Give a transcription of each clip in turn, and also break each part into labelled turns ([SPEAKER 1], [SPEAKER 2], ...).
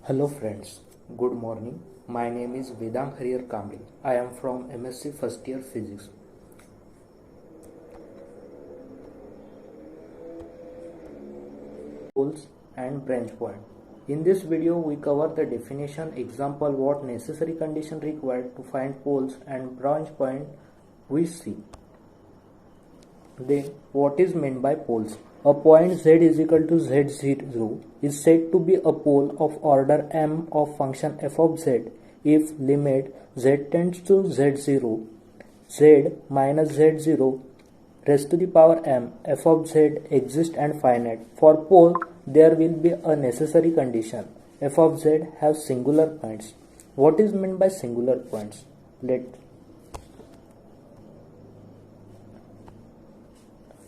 [SPEAKER 1] Hello friends, good morning. My name is Vedang Hariyar Kamble. I am from MSc first year physics. Poles and branch point. In this video we cover the definition, example, what necessary condition required to find poles and branch point we see. Then what is meant by poles? A point z is equal to z0 is said to be a pole of order m of function f of z if limit z tends to z0, z minus z0 raised to the power m f of z exists and finite. For pole there will be a necessary condition, f of z have singular points. What is meant by singular points?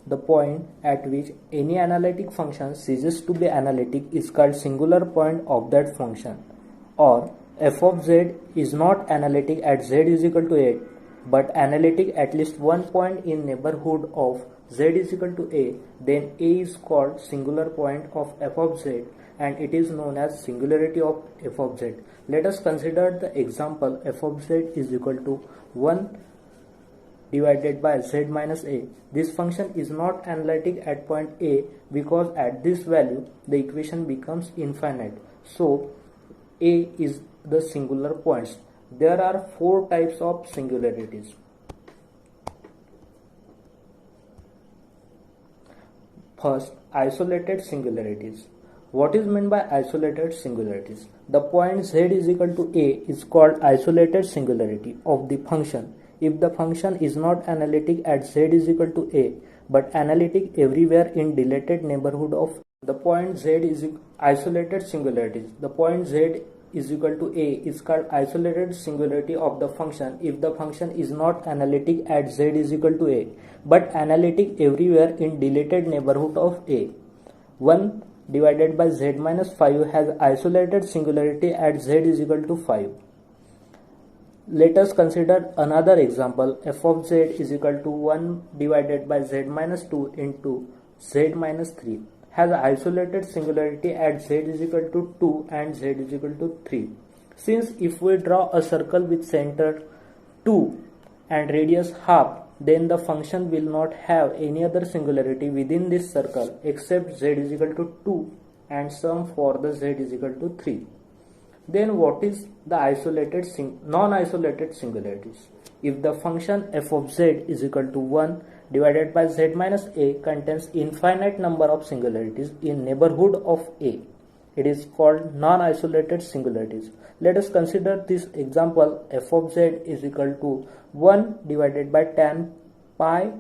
[SPEAKER 1] The point at which any analytic function ceases to be analytic is called singular point of that function. Or f of z is not analytic at z is equal to 8 but analytic at least one point in neighborhood of z is equal to a, then a is called singular point of f of z and it is known as singularity of f of z. Let us consider the example f of z is equal to 1 divided by z minus a. This function is not analytic at point a because at this value the equation becomes infinite. So a is the singular points. There are four types of singularities. First, isolated singularities. What is meant by isolated singularities? The point z is equal to a is called isolated singularity of the function if the function is not analytic at z is equal to a but analytic everywhere in dilated neighborhood of the point z is isolated singularities. The point z is equal to a is called isolated singularity of the function if the function is not analytic at z is equal to a but analytic everywhere in dilated neighborhood of a. 1 divided by z minus 5 has isolated singularity at z is equal to 5. Let us consider another example. F of z is equal to 1 divided by z minus 2 into z minus 3 has isolated singularity at z is equal to 2 and z is equal to 3. Since if we draw a circle with center 2 and radius half, then the function will not have any other singularity within this circle except z is equal to 2 and sum for the z is equal to 3. Then what is the isolated non-isolated singularities? If the function f of z is equal to 1 divided by z minus a contains infinite number of singularities in neighborhood of a, it is called non-isolated singularities. Let us consider this example. F of z is equal to 1 divided by tan pi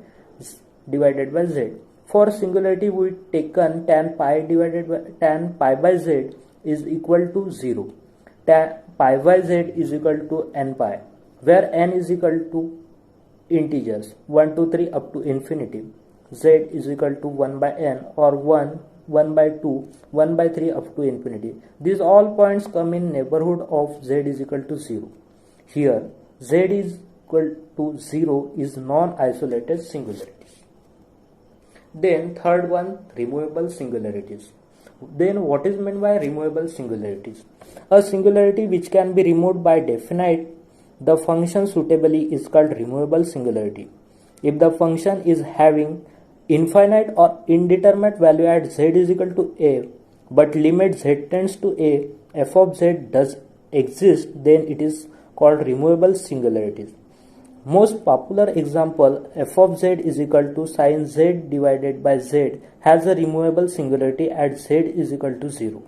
[SPEAKER 1] divided by z. For singularity we taken tan pi divided by tan pi by z is equal to 0. Tan pi by z is equal to n pi, where n is equal to integers 1 to 3 up to infinity. Z is equal to 1 by n or 1 by 2, 1 by 3 up to infinity. These all points come in neighborhood of z is equal to 0. Here z is equal to 0 is non-isolated singularities. Then third one, removable singularities. Then what is meant by removable singularities? A singularity which can be removed by definite the function suitably is called removable singularity. If the function is having infinite or indeterminate value at z is equal to a but limit z tends to a, f of z does exist, then it is called removable singularities. Most popular example, f of z is equal to sin z divided by z has a removable singularity at z is equal to 0.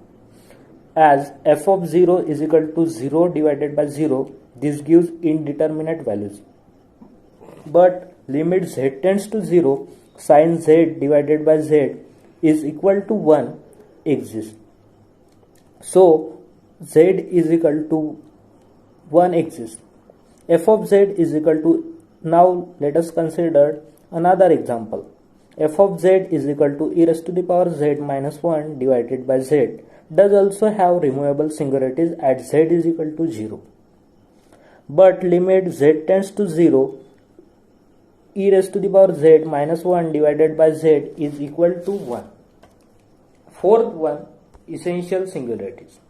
[SPEAKER 1] As f of 0 is equal to 0 divided by 0, this gives indeterminate values. But limit z tends to 0, sin z divided by z is equal to 1 exists. So z is equal to 1 exists. F of z is equal to, now let us consider another example. F of z is equal to e raised to the power z minus 1 divided by z does also have removable singularities at z is equal to 0. But limit z tends to 0, e raised to the power z minus 1 divided by z is equal to 1. Fourth one, essential singularities.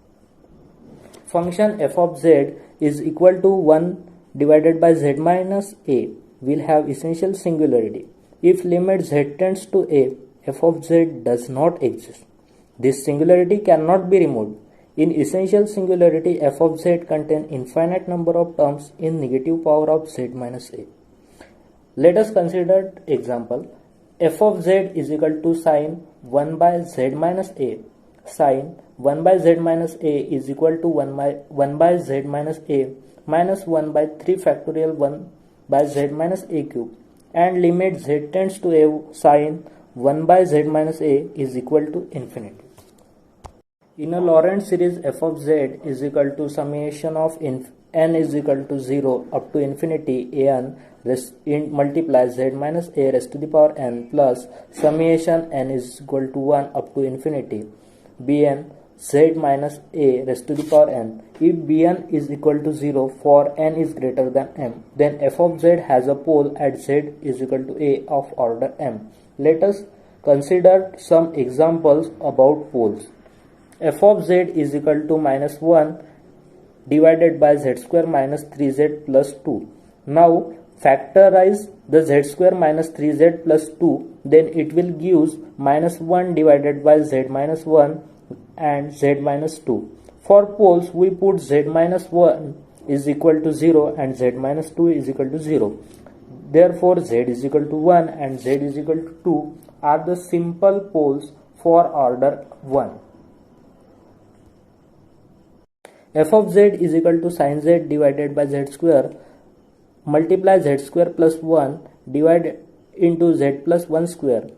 [SPEAKER 1] function f of z is equal to 1 divided by z minus a will have essential singularity. If limit z tends to a, f of z does not exist. This singularity cannot be removed. In essential singularity, f of z contains infinite number of terms in negative power of z minus a. Let us consider example. F of z is equal to sine 1 by z minus a. Sine 1 by z minus a is equal to 1 by z minus a minus 1 by 3 factorial 1 by z minus a cube, and limit z tends to a, sine 1 by z minus a is equal to infinity. In a Lorentz series, f of z is equal to summation of n is equal to 0 up to infinity an multiply z minus a raised to the power n plus summation n is equal to 1 up to infinity bn z minus a raised to the power n. If bn is equal to 0 for n is greater than m, then f of z has a pole at z is equal to a of order m. Let us consider some examples about poles. F of z is equal to minus 1 divided by z square minus 3z plus 2. Now factorize the z square minus 3z plus 2, then it will give minus 1 divided by z minus 1 and z minus 2. For poles, we put z minus 1 is equal to 0 and z minus 2 is equal to 0. Therefore, z is equal to 1 and z is equal to 2 are the simple poles for order 1. F of z is equal to sin z divided by z square multiply z square plus 1 divided into z plus 1 square.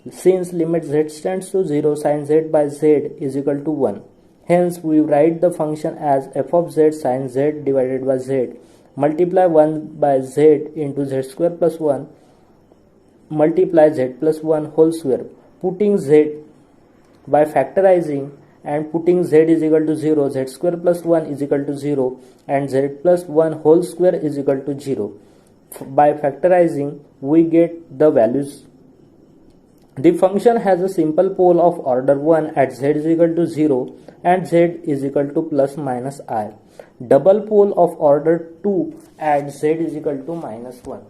[SPEAKER 1] Since limit z tends to 0, sin z by z is equal to 1. Hence, we write the function as f of z sin z divided by z multiply 1 by z into z square plus 1 multiply z plus 1 whole square. Putting z by factorizing and putting z is equal to 0, z square plus 1 is equal to 0 and z plus 1 whole square is equal to 0. By factorizing, we get the values. The function has a simple pole of order 1 at z is equal to 0 and z is equal to plus minus I. Double pole of order 2 at z is equal to minus 1.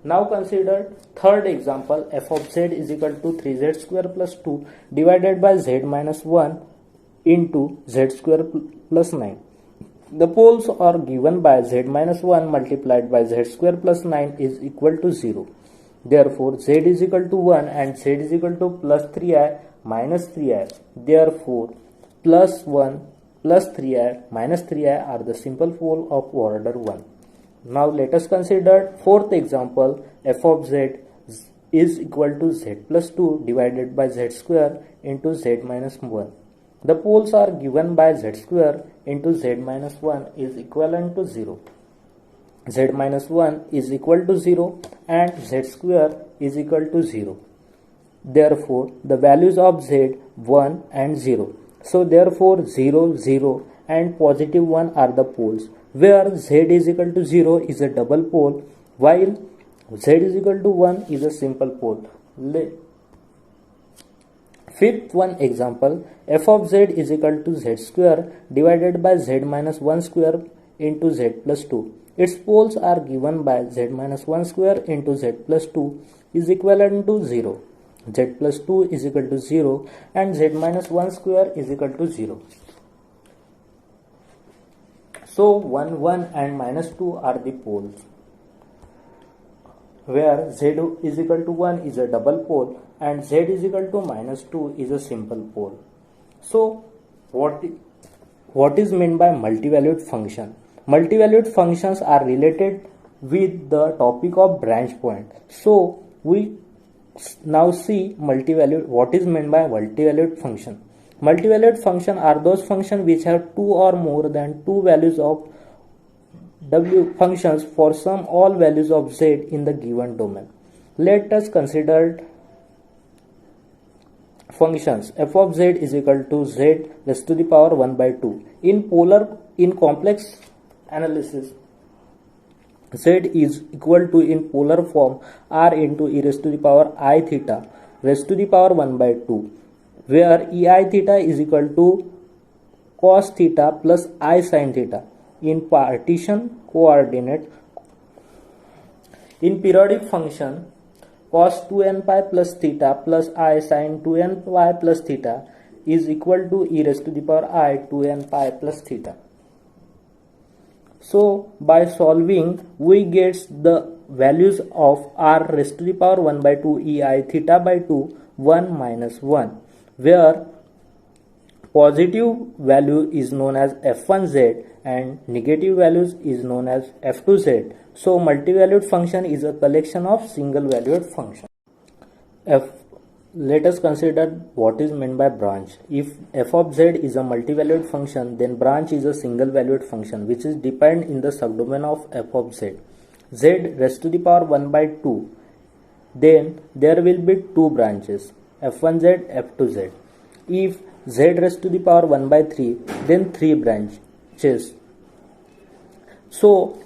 [SPEAKER 1] Now consider third example. F of z is equal to 3z square plus 2 divided by z minus 1 into z square plus 9. The poles are given by z minus 1 multiplied by z square plus 9 is equal to 0. Therefore, z is equal to 1 and z is equal to plus 3i minus 3i. Therefore, plus 1 plus 3i minus 3i are the simple pole of order 1. Now let us consider fourth example. F of z is equal to z plus 2 divided by z square into z minus 1. The poles are given by z square into z minus 1 is equivalent to 0. Z minus 1 is equal to 0 and z square is equal to 0. Therefore, the values of z 1 and 0. So therefore 0, 0 and positive 1 are the poles, where z is equal to 0 is a double pole while z is equal to 1 is a simple pole. Fifth one example, f of z is equal to z square divided by z minus 1 square into z plus 2. Its poles are given by z minus 1 square into z plus 2 is equivalent to 0. Z plus 2 is equal to 0 and z minus 1 square is equal to 0. So 1, 1 and minus 2 are the poles, where z is equal to 1 is a double pole and z is equal to minus 2 is a simple pole. So what is meant by multivalued function? Multivalued functions are related with the topic of branch point. So we now see multivalued. What is meant by multivalued function? Multivalued function are those functions which have two or more than two values of w functions for some all values of z in the given domain. Let us consider functions. F of z is equal to z raised to the power 1 by 2. In complex analysis, z is equal to in polar form r into e raised to the power I theta raised to the power 1 by 2, where ei theta is equal to cos theta plus I sin theta in partition coordinate. In periodic function, cos 2n pi plus theta plus I sin 2n pi plus theta is equal to e raised to the power I 2n pi plus theta. So by solving, we get the values of r raised to the power 1 by 2 ei theta by 2 1 minus 1, where positive value is known as f1z and negative values is known as f2z. So multivalued function is a collection of single valued function. Let us consider what is meant by branch. If f of z is a multivalued function, then branch is a single valued function which is defined in the subdomain of f of z. Z raised to the power 1 by 2. Then there will be two branches, f1z, f2z. If z raised to the power 1 by 3, then three branches. So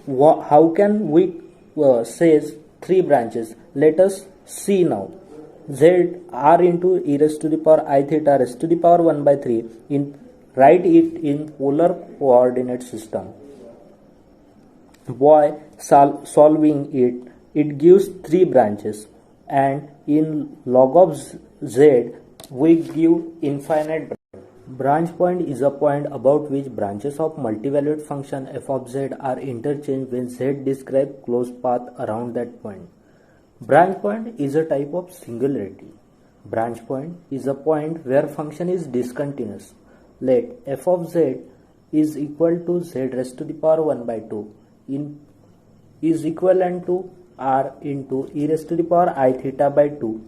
[SPEAKER 1] how can we say three branches? Let us see now. Z r into e raised to the power I theta raised to the power 1 by 3, write it in polar coordinate system. By solving it gives three branches, and in log of z we give infinite branch point is a point about which branches of multivalued function f of z are interchanged when z describes closed path around that point. Branch point is a type of singularity. Branch point is a point where function is discontinuous. Let f of z is equal to z raised to the power 1 by 2 is equivalent to r into e raised to the power I theta by 2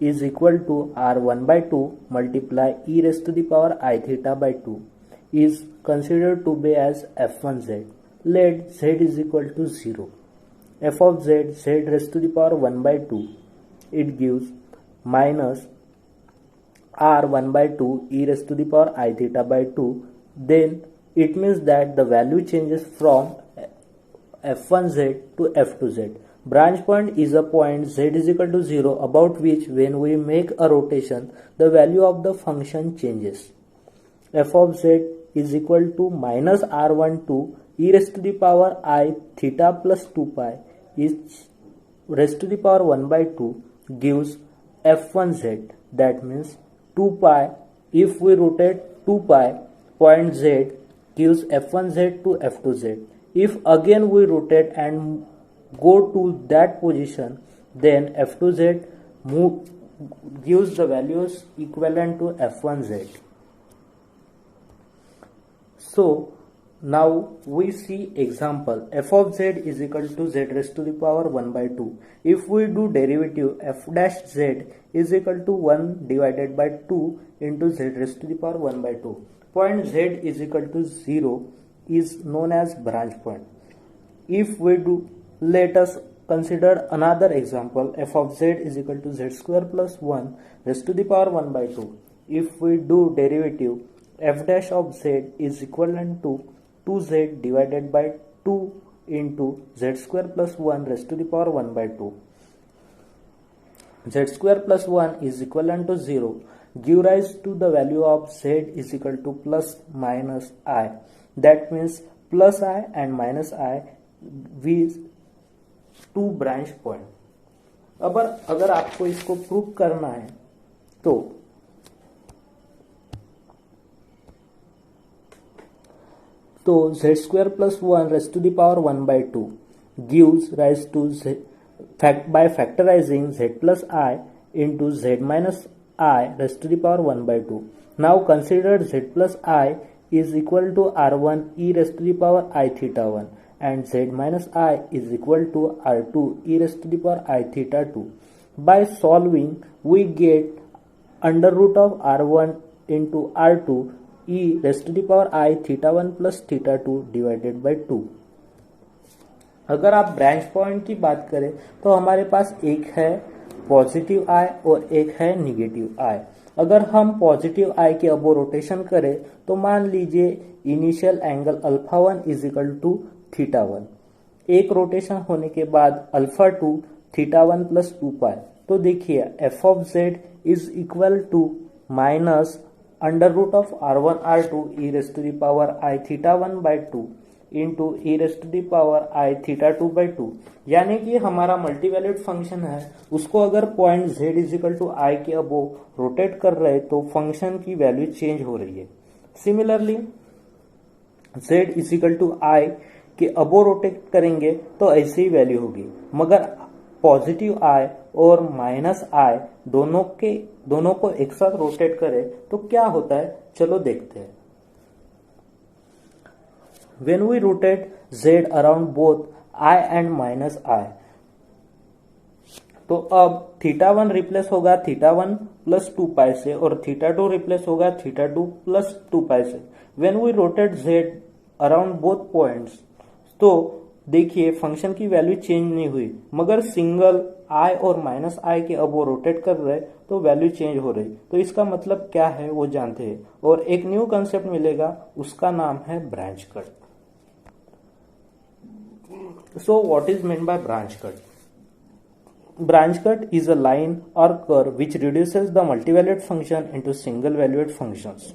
[SPEAKER 1] is equal to r 1 by 2 multiply e raised to the power I theta by 2 is considered to be as f1z. Let z is equal to 0. F of z, z raised to the power 1 by 2, it gives minus r 1 by 2 e raised to the power I theta by 2. Then it means that the value changes from f1z to f2z. Branch point is a point z is equal to 0 about which when we make a rotation, the value of the function changes. F of z is equal to minus r12 e raised to the power I theta plus 2 pi is raised to the power 1 by 2 gives f1z, that means 2 pi. If we rotate 2 pi, point z gives f1z to f2z. If again we rotate and go to that position, then f2z gives the values equivalent to f1z. So now we see example. F of z is equal to z raised to the power 1 by 2. If we do derivative, f dash z is equal to 1 divided by 2 into z raised to the power 1 by 2. Point z is equal to 0 is known as branch point. If we do, let us consider another example. F of z is equal to z square plus 1 raised to the power 1 by 2. If we do derivative, f dash of z is equivalent to 2z divided by 2 into z square plus 1 raised to the power 1 by 2. Z square plus 1 is equivalent to 0. Give rise to the value of z is equal to plus minus I. That means plus I and minus I with two branch point. अब अगर आपको इसको prove करना है तो z square plus 1 raised to the power 1 by 2 gives rise to z by factorizing z plus I into z minus I raised to the power 1 by 2. Now consider z plus I is equal to r1 e raised to the power I theta 1 and z minus I is equal to r2 e raised to the power I theta 2. By solving, we get under root of r1 into r2 e raised to the power I theta 1 plus theta 2 divided by 2. अगर आप branch point की बात करें तो हमारे पास एक है positive आई और एक है निगेटिव आई. अगर हम पॉजिटिव आई के अबो रोटेशन करें तो मान लीजिए initial angle alpha 1 is equal to theta 1. एक रोटेशन होने के बाद अल्फा 2 थीटा 1 प्लस 2 पाई. तो देखिए F of Z is equal to minus under root of r1 r2 e raise to the power i theta 1 by 2 into e raise to the power i theta 2 by 2, यानी कि हमारा multivalued function है, उसको अगर point z is equal to i के above rotate कर रहे तो फंक्शन की वैल्यू चेंज हो रही है। Similarly z is equal to i के अबोव रोटेट करेंगे तो ऐसी ही वैल्यू होगी, मगर पॉजिटिव आई और माइनस आई दोनों को एक साथ रोटेट करें तो क्या होता है, चलो देखते हैं। When we rotate z around both I and minus I, तो अब थीटा 1 रिप्लेस होगा थीटा 1 प्लस 2 पाई से और थीटा 2 रिप्लेस होगा थीटा 2 प्लस 2 पाई से। When we rotate z around both points, तो देखिए फंक्शन की वैल्यू चेंज नहीं हुई, मगर सिंगल i और माइनस i के अब वो रोटेट कर रहे तो वैल्यू चेंज हो रही। तो इसका मतलब क्या है वो जानते हैं, और एक न्यू कंसेप्ट मिलेगा, उसका नाम है branch cut. So what is meant by branch cut? Branch cut is a line or curve which reduces the multivalued function into single valued functions.